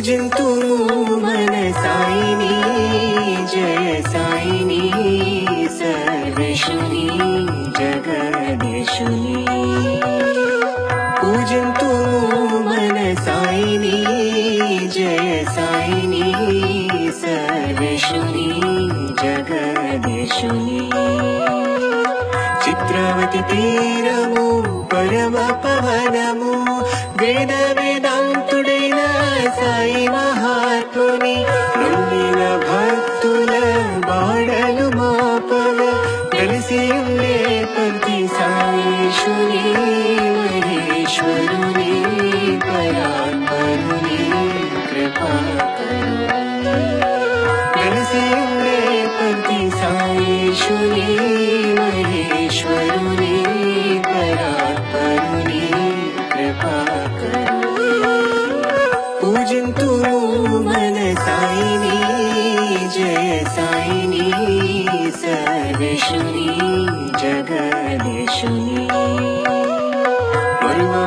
పూజింతుము మన సాయిని జయ సాయిని సర్వేశుని జగదీశుని పూజింతుము మన సాయిని జయ సాయిని సర్వేశుని జగదీశుని చిత్రవతి తీరము పరమ పవనము వేద వేదాంతుడైన సాయి మహాత్ముని నమ్మిన భక్తుల బాడలు మాపవ కలిసి ఉండే ప్రతి సాయేశుని మహేశ్వరుని పరాత్పరుని కృపాకరుని కలిసి ఉండే ప్రతి సాయేశుని మహేశ్వరుని పరాత్పరుని కృపాకరుని పూజింతుము మన సాయిని జయ సాయిని సర్వేశుని జగదీశుని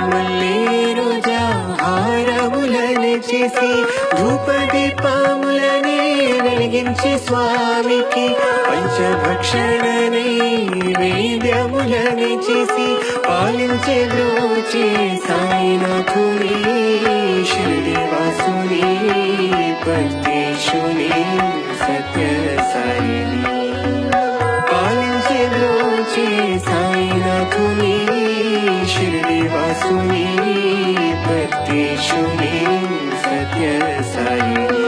మల్లేరుజా హారములను చేసి ధూపదీపములని వెలిగించి స్వామికి పంచభక్షణని వేద్యములని చేసి పాలించే బ్రోచే సాయినాథుని శ్రీనివాసుని పర్తేశుని సత్య సాయిని పాలించే బ్రోచే సాయినాథుని శ్రీనివాసుని పర్తేశుని సత్య సాయిని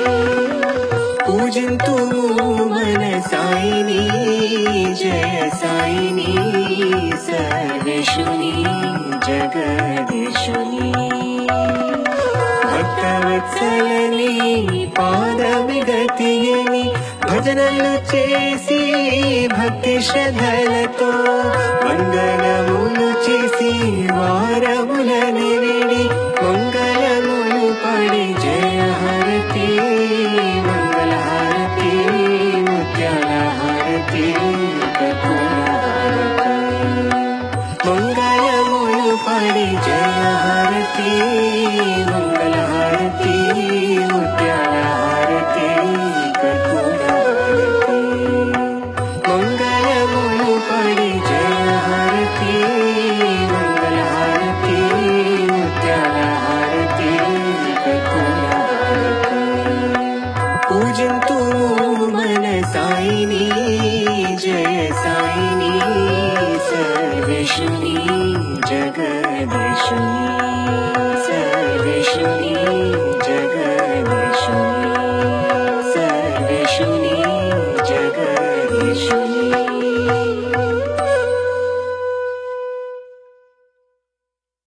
పూజింతుము మన సాయిని జయ సాయిని సర్వేశుని జగదీశుని భక్తవత్సలని పాదవిగతియని భజనలు చేసి భక్తి శ్రద్ధలతో మంగళములు చేసి వారములని విడి మంగళములు పడి జయ హారతి మంగళ హారతి ముత్యాల హారతి కర్పూర హారతి మంగళములు పడి జయ హారతి మంగళ హారతి ముత్యాల హారతి కర్పూర హారతి మంగళములు పడి జయ హారతి మంగళ హారతి ముత్యాల హారతి కర్పూర హారతి పూజింతుము మన సాయిని జయ సాయిని సర్వేశుని జగదీశుని